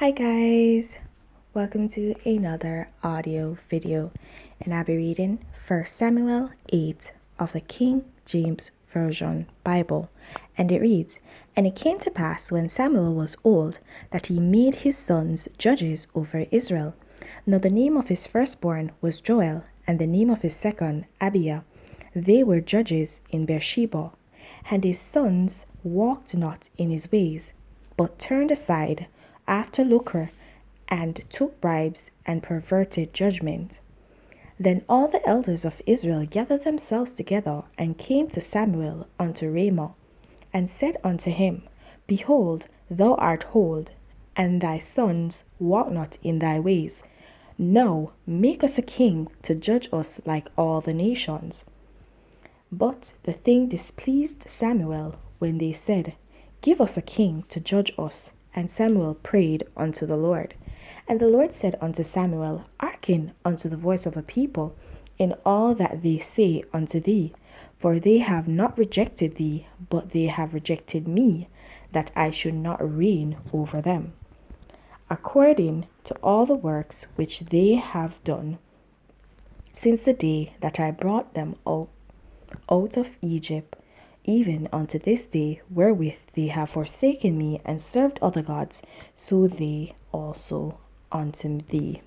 Hi guys, welcome to another audio video, and I'll be reading 1 Samuel 8 of the King James Version Bible, and it reads, "And it came to pass when Samuel was old that he made his sons judges over Israel. Now the name of his firstborn was Joel, and the name of his second Abiah. They were judges in Beersheba. And his sons walked not in his ways, but turned aside after lucre, and took bribes, and perverted judgment. Then all the elders of Israel gathered themselves together, and came to Samuel unto Ramah, and said unto him, Behold, thou art old, and thy sons walk not in thy ways. Now make us a king to judge us like all the nations. But the thing displeased Samuel when they said, Give us a king to judge us. And Samuel prayed unto the Lord. And the Lord said unto Samuel, Hearken unto the voice of the people in all that they say unto thee. For they have not rejected thee, but they have rejected me, that I should not reign over them, according to all the works which they have done since the day that I brought them out of Egypt, even unto this day, wherewith they have forsaken me and served other gods, so do they also unto thee.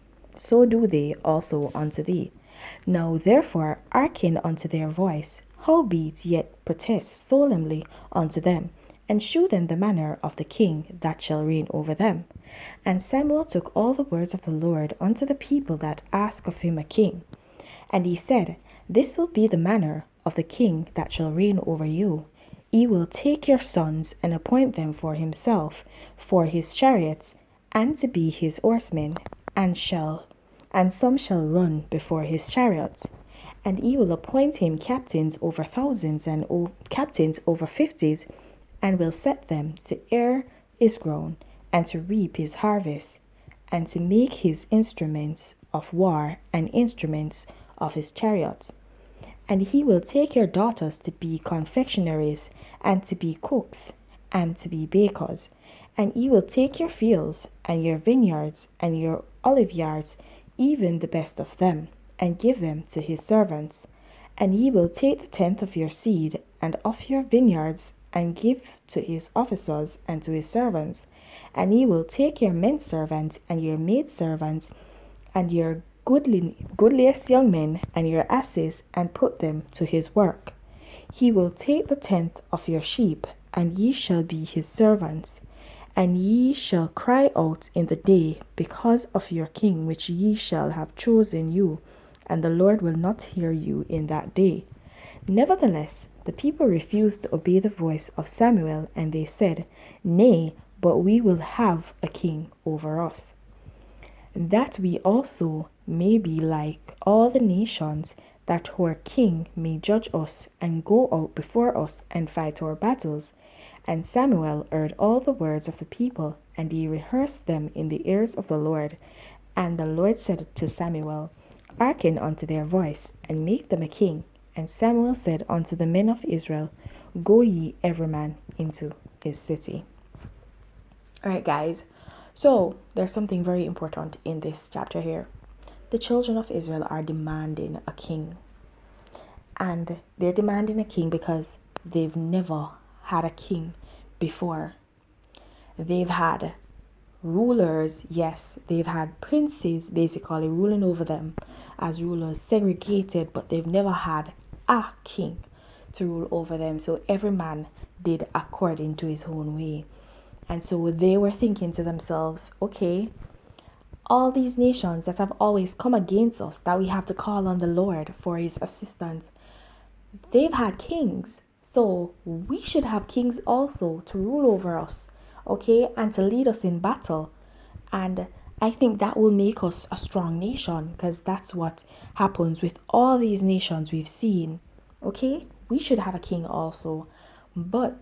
Now therefore hearken unto their voice, howbeit yet protest solemnly unto them, and shew them the manner of the king that shall reign over them. And Samuel took all the words of the Lord unto the people that asked of him a king. And he said, This will be the manner of the king that shall reign over you. He will take your sons and appoint them for himself, for his chariots, and to be his horsemen, and some shall run before his chariots. And he will appoint him captains over thousands and captains over fifties, and will set them to heir his ground, and to reap his harvest, and to make his instruments of war and instruments of his chariots. And he will take your daughters to be confectionaries, and to be cooks, and to be bakers. And he will take your fields, and your vineyards, and your oliveyards, even the best of them, and give them to his servants. And he will take the tenth of your seed, and of your vineyards, and give to his officers and to his servants. And he will take your men servants, and your maid servants, and your goodliest young men, and your asses, and put them to his work. He will take the tenth of your sheep, and ye shall be his servants. And ye shall cry out in the day because of your king which ye shall have chosen you, and the Lord will not hear you in that day. Nevertheless, the people refused to obey the voice of Samuel, and they said, Nay, but we will have a king over us, that we also may be like all the nations, that our king may judge us, and go out before us, and fight our battles. And Samuel heard all the words of the people, and he rehearsed them in the ears of the Lord. And the Lord said to Samuel, Hearken unto their voice, and make them a king. And Samuel said unto the men of Israel, Go ye every man into his city. Alright guys, so there's something very important in this chapter here. The children of Israel are demanding a king. And they're demanding a king because they've never had a king before. They've had rulers, yes, they've had princes basically ruling over them as rulers, segregated, but they've never had a king to rule over them. So every man did according to his own way. And so they were thinking to themselves, okay, all these nations that have always come against us, that we have to call on the Lord for his assistance, they've had kings. So we should have kings also to rule over us, okay, and to lead us in battle. And I think that will make us a strong nation, because that's what happens with all these nations we've seen, okay? We should have a king also. But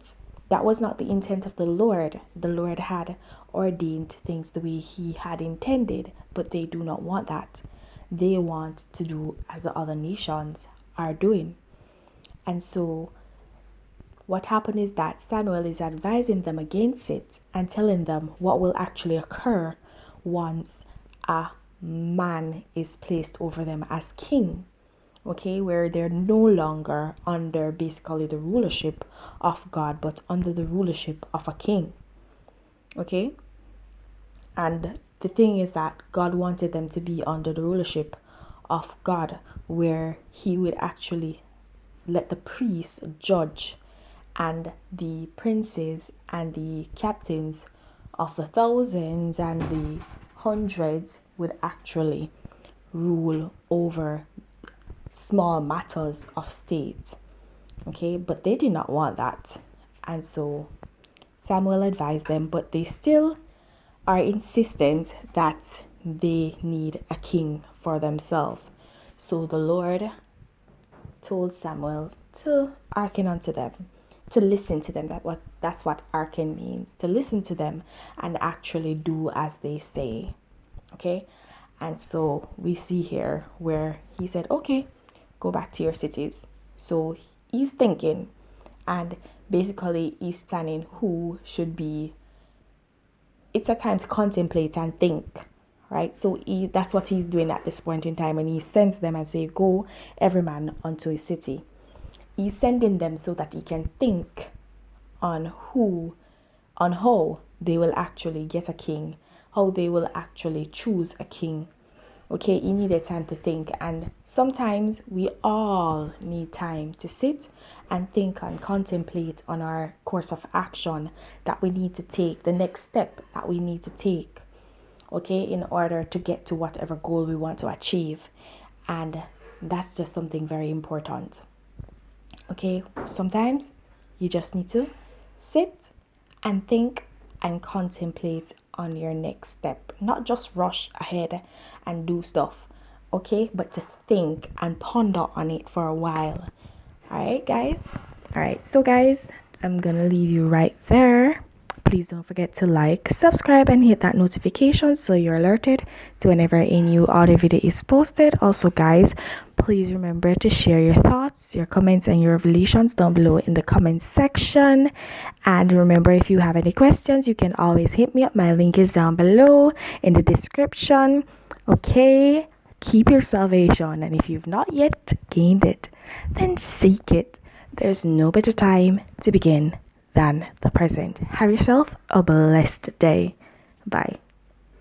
that was not the intent of the Lord. The Lord had ordained things the way he had intended, but they do not want that. They want to do as the other nations are doing. And so what happened is that Samuel is advising them against it and telling them what will actually occur once a man is placed over them as king. Okay, where they're no longer under basically the rulership of God, but under the rulership of a king. Okay, and the thing is that God wanted them to be under the rulership of God, where He would actually let the priests judge, and the princes and the captains of the thousands and the hundreds would actually rule over small matters of state. Okay, but they did not want that. And so Samuel advised them, but they still are insistent that they need a king for themselves. So the Lord told Samuel to hearken unto them, to listen to them. That's what hearken means, to listen to them and actually do as they say. Okay, and so we see here where he said, okay, go back to your cities. So he's thinking, and basically he's planning who should be. It's a time to contemplate and think, right? So that's what he's doing at this point in time, and he sends them and say, go every man unto his city. He's sending them so that he can think on how they will actually get a king, how they will actually choose a king. Okay, he needed time to think, and sometimes we all need time to sit and think and contemplate on our course of action that we need to take, the next step that we need to take, okay, in order to get to whatever goal we want to achieve. And that's just something very important. Okay, sometimes you just need to sit and think and contemplate on your next step, not just rush ahead and do stuff, okay, but to think and ponder on it for a while. All right, guys. All right, so guys, I'm gonna leave you right there. Please don't forget to like, subscribe, and hit that notification so you're alerted to whenever a new audio video is posted. Also, guys, please remember to share your thoughts, your comments, and your revelations down below in the comment section. And remember, if you have any questions, you can always hit me up. My link is down below in the description. Okay, keep your salvation, and if you've not yet gained it, then seek it. There's no better time to begin than the present. Have yourself a blessed day. Bye.